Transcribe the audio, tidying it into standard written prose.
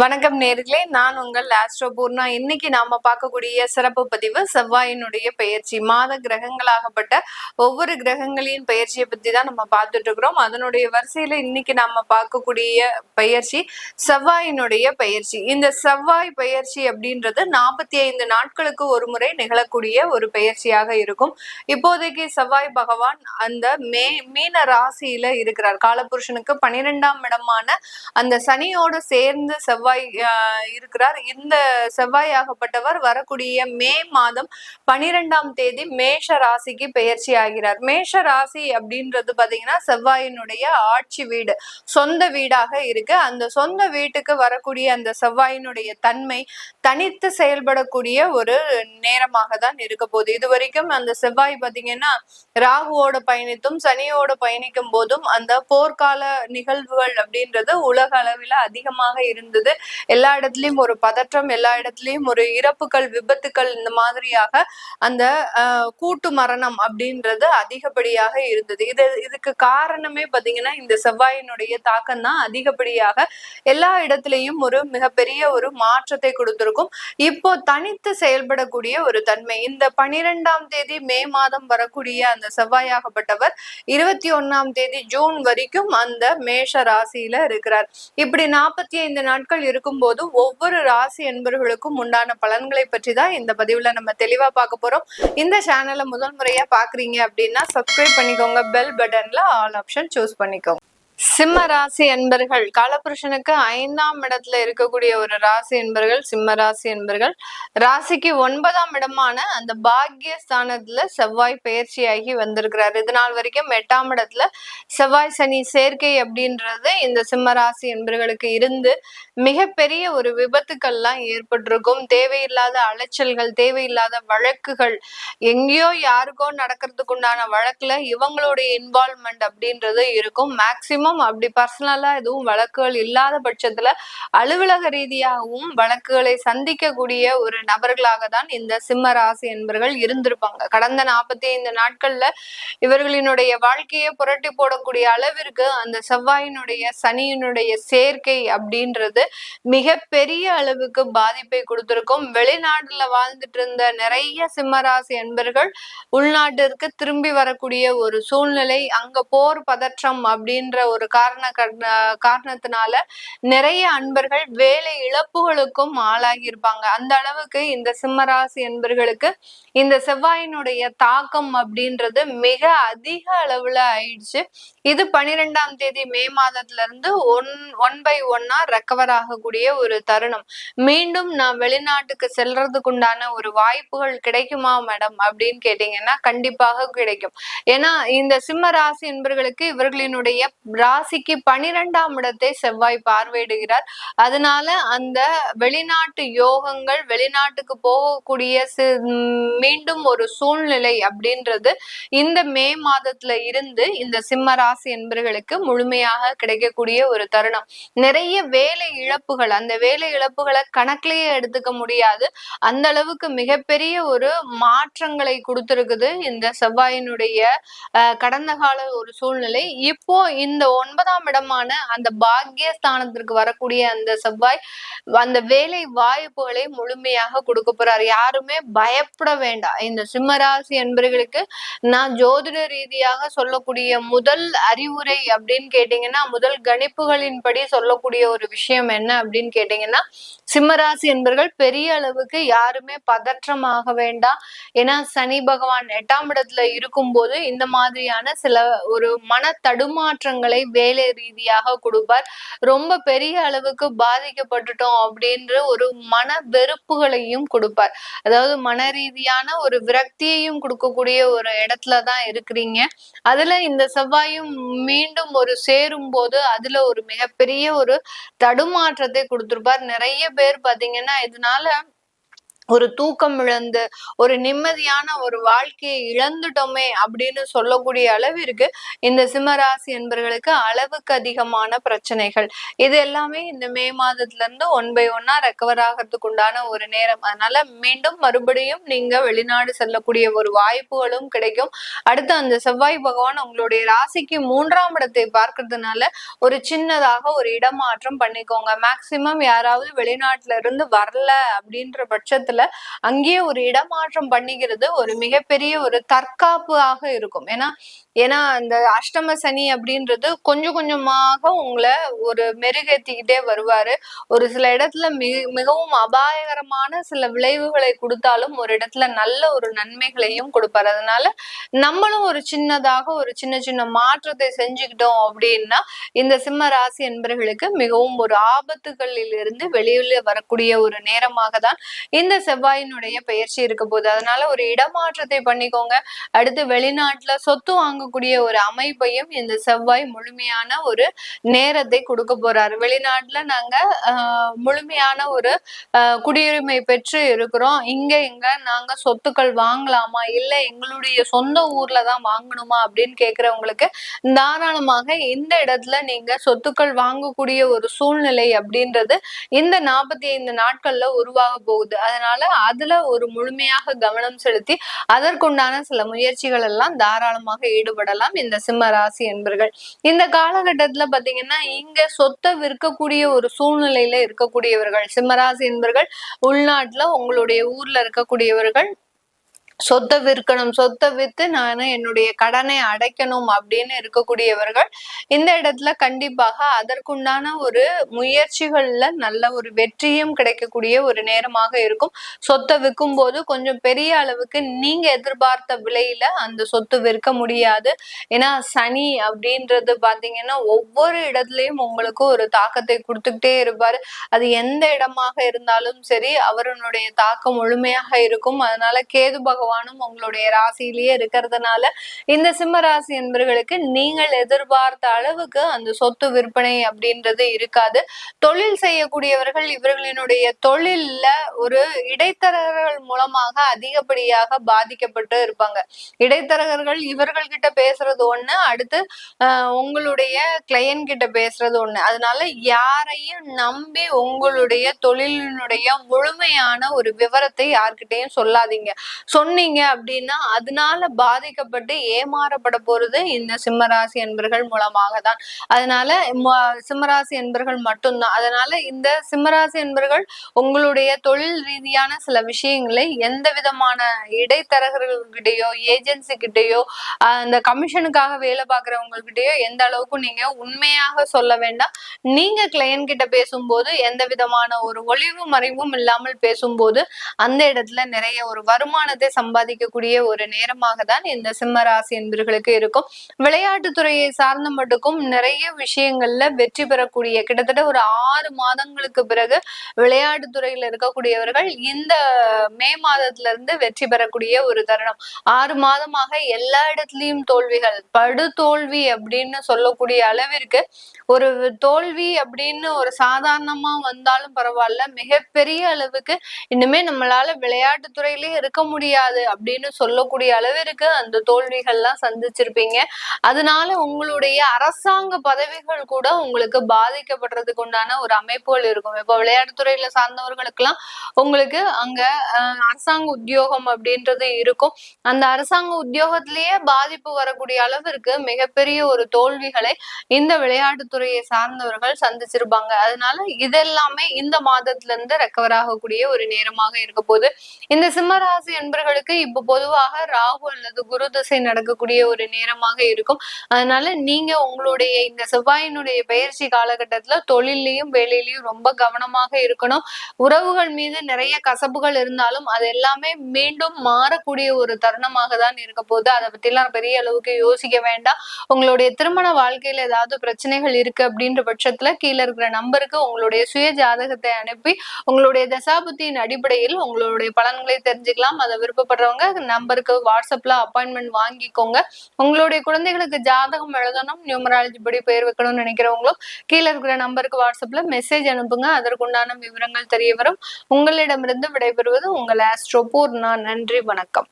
வணக்கம் நேர்களே, நான் உங்கள் ஆஸ்ட்ரோ பூர்ணா. இன்னைக்கு நாம பார்க்கக்கூடிய சிறப்பு பதிவு செவ்வாயினுடைய பெயர்ச்சி. மாத கிரகங்களாகப்பட்ட ஒவ்வொரு கிரகங்களின் பெயர்ச்சியை பத்தி தான் நம்ம பார்த்துட்டு இருக்கிறோம். அதனுடைய வரிசையில இன்னைக்கு நாம பார்க்கக்கூடிய பெயர்ச்சி செவ்வாயினுடைய பெயர்ச்சி. இந்த செவ்வாய் பெயர்ச்சி அப்படின்றது 45 நாட்களுக்கு ஒரு முறை நிகழக்கூடிய ஒரு பெயர்ச்சியாக இருக்கும். இப்போதைக்கு செவ்வாய் பகவான் அந்த மீன ராசியில இருக்கிறார். காலபுருஷனுக்கு 12ஆம் இடமான அந்த சனியோடு சேர்ந்து செவ்வாய் இருக்கிறார். இந்த செவ்வாய் ஆகப்பட்டவர் வரக்கூடிய மே மாதம் 12ஆம் தேதி மேஷ ராசிக்கு பெயர்ச்சி ஆகிறார். மேஷ ராசி அப்படின்றது பாத்தீங்கன்னா செவ்வாயினுடைய ஆட்சி வீடு, சொந்த வீடாக இருக்கு. அந்த சொந்த வீட்டுக்கு வரக்கூடிய அந்த செவ்வாயினுடைய தன்மை தனித்து செயல்படக்கூடிய ஒரு நேரமாக தான் இருக்க போகுது. இது வரைக்கும் அந்த செவ்வாய் பாத்தீங்கன்னா ராகுவோட பயணித்தும் சனியோட பயணிக்கும் போதும் அந்த போர்க்கால நிகழ்வுகள் அப்படின்றது உலக அளவில் அதிகமாக இருந்தது. எல்லா இடத்துலயும் ஒரு பதற்றம், எல்லா இடத்துலயும் ஒரு இறப்புகள், விபத்துக்கள், இந்த மாதிரியாக அந்த கூட்டு மரணம் அப்படின்றது அதிகப்படியாக இருந்தது. இதுக்கு காரணமே பாத்தீங்கன்னா இந்த செவ்வாயினுடைய தாக்கம் தான் அதிகப்படியாக எல்லா இடத்துலயும் ஒரு மிகப்பெரிய ஒரு மாற்றத்தை கொடுத்திருக்கும். இப்போ தனித்து செயல்படக்கூடிய ஒரு தன்மை. இந்த 12ஆம் தேதி மே மாதம் வரக்கூடிய அந்த செவ்வாயாகப்பட்டவர் 21ஆம் தேதி ஜூன் வரைக்கும் அந்த மேஷ ராசியில இருக்கிறார். இப்படி 45 நாட்கள் இருக்கும்போது ஒவ்வொரு ராசி என்பவர்களுக்கும் உண்டான பலன்களை பற்றி தான் இந்த பதிவுல நம்ம தெளிவா பார்க்க போறோம். இந்த சேனலை முதல் முறையா பாக்குறீங்க அப்படின்னா சப்ஸ்கிரைப் பண்ணிக்கோங்க, பெல் பட்டன்ல ஆல் ஆப்ஷன் சூஸ் பண்ணிக்கோங்க. சிம்ம ராசி என்பர்கள், காலபுருஷனுக்கு 5ஆம் இடத்துல இருக்கக்கூடிய ஒரு ராசி என்பர்கள் சிம்ம ராசி என்பர்கள். ராசிக்கு 9ஆம் இடமான அந்த பாக்கிய ஸ்தானத்துல செவ்வாய் பயிற்சியாகி வந்திருக்கிறார். இது நாள் வரைக்கும் 8ஆம் இடத்துல செவ்வாய் சனி சேர்க்கை அப்படின்றது இந்த சிம்ம ராசி என்பர்களுக்கு இருந்து மிகப்பெரிய ஒரு விபத்துக்கள்லாம் ஏற்பட்டிருக்கும். தேவையில்லாத அலைச்சல்கள், தேவையில்லாத வழக்குகள், எங்கேயோ யாருக்கோ நடக்கிறதுக்கு உண்டான வழக்குல இவங்களுடைய இன்வால்வ்மெண்ட் அப்படின்றது இருக்கும். மேக்சிமம் அப்படி பர்சனலா எதுவும் வழக்குகள் இல்லாத பட்சத்துல அலுவலக ரீதியாகவும் வழக்குகளை சந்திக்கக்கூடிய ஒரு நபர்களாக தான் இந்த சிம்ம ராசி என்பர்கள் இருந்திருப்பாங்க. கடந்த 45 நாட்கள்ல இவர்களினுடைய வாழ்க்கையை புரட்டி போடக்கூடிய அளவிற்கு அந்த செவ்வாயினுடைய சனியினுடைய சேர்க்கை அப்படின்றது மிக பெரிய அளவுக்கு பாதிப்பை கொடுத்திருக்கும். வெளிநாட்டுல வாழ்ந்துட்டு இருந்த நிறைய சிம்மராசி என்பர்கள் உள்நாட்டிற்கு திரும்பி வரக்கூடிய ஒரு சூழ்நிலை, அங்க போர் பதற்றம் அப்படின்ற ஒரு காரணத்தினால நிறைய அன்பர்கள் வேலை இழப்புகளுக்கும் ஆளாகி இருப்பாங்க. அந்த அளவுக்கு இந்த சிம்மராசி என்பர்களுக்கு இந்த செவ்வாயினுடைய தாக்கம் அப்படின்றது மிக அதிக அளவுல ஆயிடுச்சு. இது 12ஆம் தேதி மே மாதத்துல இருந்து ஒன் பை ஒன்னா ரெக்கவர் ஆகக்கூடிய ஒரு தருணம். மீண்டும் நான் வெளிநாட்டுக்கு செல்றதுக்கு உண்டான ஒரு வாய்ப்புகள் கிடைக்குமா மேடம் அப்படின்னு கேட்டீங்கன்னா கண்டிப்பாக கிடைக்கும். ஏன்னா இந்த சிம்ம ராசி என்பர்களுக்கு இவர்களினுடைய ராசிக்கு 12ஆம் இடத்தை செவ்வாய் பார்வையிடுகிறார். அதனால அந்த வெளிநாட்டு யோகங்கள், வெளிநாட்டுக்கு போகக்கூடிய மீண்டும் ஒரு சூழ்நிலை அப்படின்றது இந்த மே மாதத்துல இருந்து இந்த சிம்ம ராசி என்பர்களுக்கு முழுமையாக கிடைக்கக்கூடிய ஒரு தருணம். நிறைய வேலை இழப்புகள், அந்த வேலை இழப்புகளை கணக்கிலேயே எடுத்துக்க முடியாது, அந்த அளவுக்கு மிகப்பெரிய ஒரு மாற்றங்களை கொடுத்திருக்குது இந்த செவ்வாயினுடைய கடந்த கால ஒரு சூழ்நிலை. இப்போ இந்த 9ஆம் இடமான அந்த பாக்கியஸ்தானத்திற்கு வரக்கூடிய அந்த செவ்வாய் அந்த வேலை வாய்ப்புகளை முழுமையாக கொடுக்க போறார். யாருமே பயப்பட வேண்டாம். இந்த சிம்மராசி என்பர்களுக்கு நான் ஜோதிட ரீதியாக சொல்லக்கூடிய முதல் அறிவுரை அப்படின்னு கேட்டீங்கன்னா, முதல் கணிப்புகளின்படி சொல்லக்கூடிய ஒரு விஷயம் என்ன அப்படின்னு கேட்டீங்கன்னா, சிம்மராசி என்பர்கள் பெரிய அளவுக்கு யாருமே பதற்றமாக வேண்டாம். ஏன்னா சனி பகவான் 8ஆம் இடத்துல இருக்கும்போது இந்த மாதிரியான சில ஒரு மன தடுமாற்றங்களை வேலை ரீதியாக கொடுப்பார். ரொம்ப பெரிய அளவுக்கு பாதிக்கப்பட்டுட்டோம் அப்படின்ற ஒரு மன வெறுப்புகளையும் கொடுப்பார். அதாவது மன ரீதியான ஒரு விரக்தியையும் கொடுக்கக்கூடிய ஒரு இடத்துலதான் இருக்கிறீங்க. அதுல இந்த செவ்வாயும் மீண்டும் ஒரு சேரும் போது அதுல ஒரு மிகப்பெரிய ஒரு தடுமாற்றத்தை கொடுத்திருப்பார். நிறைய பேர் பாத்தீங்கன்னா இதனால ஒரு தூக்கம் இழந்து ஒரு நிம்மதியான ஒரு வாழ்க்கையை இழந்துட்டோமே அப்படின்னு சொல்லக்கூடிய அளவிற்கு இந்த சிம்மராசி என்பர்களுக்கு அளவுக்கு அதிகமான பிரச்சனைகள். இது எல்லாமே இந்த மே மாதத்துல இருந்து 1 by 1 ரெக்கவர் ஆகிறதுக்கு உண்டான ஒரு நேரம். அதனால மீண்டும் மறுபடியும் நீங்க வெளிநாடு செல்லக்கூடிய ஒரு வாய்ப்புகளும் கிடைக்கும். அடுத்து அந்த செவ்வாய் பகவான் உங்களுடைய ராசிக்கு 3ஆம் இடத்தை பார்க்கறதுனால ஒரு சின்னதாக ஒரு இடமாற்றம் பண்ணிக்கோங்க. மேக்சிமம் யாராவது வெளிநாட்டுல இருந்து வரல அப்படின்ற பட்சத்துல அங்கேயே ஒரு இடமாற்றம் பண்ணிக்கிறது ஒரு மிகப்பெரிய ஒரு தற்காப்பாக இருக்கும். ஏன்னா அந்த அஷ்டம சனி அப்படின்றது கொஞ்சம் கொஞ்சமாக உங்களை ஒரு மெருகேத்திக்கிட்டே வருவாரு. ஒரு சில இடத்துல மிகவும் அபாயகரமான சில விளைவுகளை கொடுத்தாலும் ஒரு இடத்துல நல்ல ஒரு நன்மைகளையும் கொடுப்பாரு. அதனால நம்மளும் ஒரு சின்னதாக ஒரு சின்ன சின்ன மாற்றத்தை செஞ்சுக்கிட்டோம் அப்படின்னா இந்த சிம்ம ராசி என்பவர்களுக்கு மிகவும் ஒரு ஆபத்துகளில் இருந்து வெளியில வரக்கூடிய ஒரு நேரமாக தான் இந்த செவ்வாயினுடைய பயிற்சி இருக்க போகுது. அதனால ஒரு இடமாற்றத்தை பண்ணிக்கோங்க. அடுத்து வெளிநாட்டுல சொத்து வாங்கக்கூடிய ஒரு அமைப்பையும் இந்த செவ்வாய் முழுமையான ஒரு நேரத்தை கொடுக்க போறாரு. வெளிநாட்டுல நாங்க முழுமையான ஒரு குடியுரிமை பெற்று இருக்கிறோம், இங்க நாங்க சொத்துக்கள் வாங்கலாமா இல்ல எங்களுடைய சொந்த ஊர்ல தான் வாங்கணுமா அப்படின்னு கேக்குறவங்களுக்கு தாராளமாக இந்த இடத்துல நீங்க சொத்துக்கள் வாங்கக்கூடிய ஒரு சூழ்நிலை அப்படின்றது இந்த 45 நாட்கள்ல உருவாக போகுது. அதனால அதுல ஒரு முழுமையாக கவனம் செலுத்தி அதற்குண்டான சில முயற்சிகள் எல்லாம் தாராளமாக ஈடுபடலாம் இந்த சிம்ம ராசி என்பர்கள். இந்த காலகட்டத்துல பாத்தீங்கன்னா இங்க சொத்தை விற்கக்கூடிய ஒரு சூழ்நிலையில இருக்கக்கூடியவர்கள் சிம்மராசி என்பர்கள், உள்நாட்டுல உங்களுடைய ஊர்ல இருக்கக்கூடியவர்கள் சொத்தை விற்கணும், சொத்தை வித்து நான் என்னுடைய கடனை அடைக்கணும் அப்படின்னு இருக்கக்கூடியவர்கள் இந்த இடத்துல கண்டிப்பாக அதற்குண்டான ஒரு முயற்சிகள்ல நல்ல ஒரு வெற்றியும் கிடைக்கக்கூடிய ஒரு நேரமாக இருக்கும். சொத்தை விற்கும் போது கொஞ்சம் பெரிய அளவுக்கு நீங்க எதிர்பார்த்த விலையில அந்த சொத்து விற்க முடியாது. ஏன்னா சனி அப்படின்றது பாத்தீங்கன்னா ஒவ்வொரு இடத்துலயும் உங்களுக்கு ஒரு தாக்கத்தை கொடுத்துக்கிட்டே இருப்பாரு. அது எந்த இடமாக இருந்தாலும் சரி அவருடைய தாக்கம் முழுமையாக இருக்கும். அதனால கேது பகவானும் உங்களுடைய ராசியிலேயே இருக்கிறதுனால இந்த சிம்ம ராசி என்பவர்களுக்கு நீங்கள் எதிர்பார்த்த அளவுக்கு அந்த சொத்து விற்பனை அப்படின்றது இருக்காது. தொழில் செய்யக்கூடியவர்கள் இவர்களினுடைய தொழில்ல ஒரு இடைத்தரகர்கள் மூலமாக அதிகப்படியாக பாதிக்கப்பட்டு இருப்பாங்க. இடைத்தரகர்கள் இவர்கள் கிட்ட பேசுறது ஒண்ணு, அடுத்து உங்களுடைய கிளையன்ட் கிட்ட பேசுறது ஒண்ணு. அதனால யாரையும் நம்பி உங்களுடைய தொழிலினுடைய முழுமையான ஒரு விவரத்தை யார்கிட்டையும் சொல்லாதீங்க. சொன்னீங்க அப்படின்னா அதனால பாதிக்கப்பட்டு ஏமாறப்பட போறது இந்த சிம்மராசி என்பர்கள் மூலமாக தான். அதனால சிம்மராசி என்பர்கள் மட்டும்தான். அதனால இந்த சிம்மராசி என்பர்கள் உங்களுடைய தொழில் ரீதியான சில விஷயங்களை எந்த விதமான இடைத்தரகர்கள்கிட்டயோ ஏஜென்சி கிட்டயோ அந்த கமிஷனுக்காக வேலை பார்க்கறவங்ககிட்டயோ எந்த அளவுக்கு நீங்க உண்மையாக சொல்ல வேண்டாம். நீங்க கிளையன்ட் கிட்ட பேசும்போது எந்த விதமான ஒரு ஒளிவு மறைவும் இல்லாமல் பேசும்போது அந்த இடத்துல நிறைய ஒரு வருமானத்தை சம்பாதிக்கக்கூடிய ஒரு நேரமாக தான் இந்த சிம்ம ராசி என்பவர்களுக்கு இருக்கும். விளையாட்டுத்துறையை சார்ந்த மட்டுக்கும் நிறைய விஷயங்கள்ல வெற்றி பெறக்கூடிய கிட்டத்தட்ட ஒரு 6 மாதங்களுக்கு பிறகு விளையாட்டுத்துறையில இருக்கக்கூடியவர்கள் இந்த மே மாதத்துல இருந்து வெற்றி பெறக்கூடிய ஒரு தருணம். 6 மாதமாக எல்லா இடத்துலயும் தோல்விகள், படு தோல்வி அப்படின்னு சொல்லக்கூடிய அளவிற்கு ஒரு தோல்வி அப்படின்னு ஒரு சாதாரணமா வந்தாலும் பரவாயில்ல, மிகப்பெரிய அளவுக்கு இனிமே நம்மளால விளையாட்டு துறையிலேயே இருக்க முடியாது அப்படின்னு சொல்லக்கூடிய அளவிற்கு அந்த தோல்விகள்லாம் சந்திச்சிருப்பீங்க. அதனால உங்களுடைய அரசாங்க பதவிகள் கூட உங்களுக்கு பாதிக்கப்படுறதுக்கு உண்டான ஒரு அமைப்புகள் இருக்கும். இப்போ விளையாட்டுத்துறையில சார்ந்தவர்களுக்கெல்லாம் உங்களுக்கு அங்க அரசாங்க உத்தியோகம் அப்படின்றது இருக்கும். அந்த அரசாங்க உத்தியோகத்திலேயே பாதிப்பு வரக்கூடிய அளவிற்கு மிகப்பெரிய ஒரு தோல்விகளை இந்த விளையாட்டுத்துறையை சார்ந்தவர்கள் சந்திச்சிருப்பாங்க. அதனால இதெல்லாமே இந்த மாதத்துல இருந்து ரெக்கவர் ஆகக்கூடிய ஒரு நேரமாக இருக்க போது. இந்த சிம்மராசி என்பர்களுக்கு இப்ப பொதுவாக ராகு அல்லது குரு திசை நடக்கக்கூடிய ஒரு நேரமாக இருக்கும். அதனால நீங்க உங்களுடைய இந்த செவ்வாயினுடைய பயிற்சி காலகட்டத்துல தொழிலையும் வேலையிலையும் ரொம்ப கவனமாக இருக்கணும். உறவுகள் மீது நிறைய கசப்புகள் இருந்தாலும் அது எல்லாமே மீண்டும் மாறக்கூடிய ஒரு தருணமாக தான் இருக்க போகுது. அதை பத்தி எல்லாம் பெரிய அளவுக்கு யோசிக்க வேண்டாம். உங்களுடைய திருமண வாழ்க்கையில ஏதாவது பிரச்சனைகள் இருக்கு அப்படின்ற பட்சத்துல கீழே இருக்கிற நம்பருக்கு உங்களுடைய சுய ஜாதகத்தை அனுப்பி உங்களுடைய தசாபுத்தியின் அடிப்படையில் உங்களுடைய பலன்களை தெரிஞ்சுக்கலாம். அதை விருப்ப விருப்பப்படுறவங்க நம்பருக்கு வாட்ஸ்அப்ல அப்பாயின்மெண்ட் வாங்கிக்கோங்க. உங்களுடைய குழந்தைகளுக்கு ஜாதகம் எழுதணும், நியூமராலஜி படி பேர் வைக்கணும்னு நினைக்கிறவங்களும் கீழே இருக்கிற நம்பருக்கு வாட்ஸ்அப்ல மெசேஜ் அனுப்புங்க. அதற்குண்டான விவரங்கள் தெரிய வரும். உங்களிடமிருந்து விடைபெறுவது உங்கள் ஆஸ்ட்ரோ பூர்ணா. நன்றி, வணக்கம்.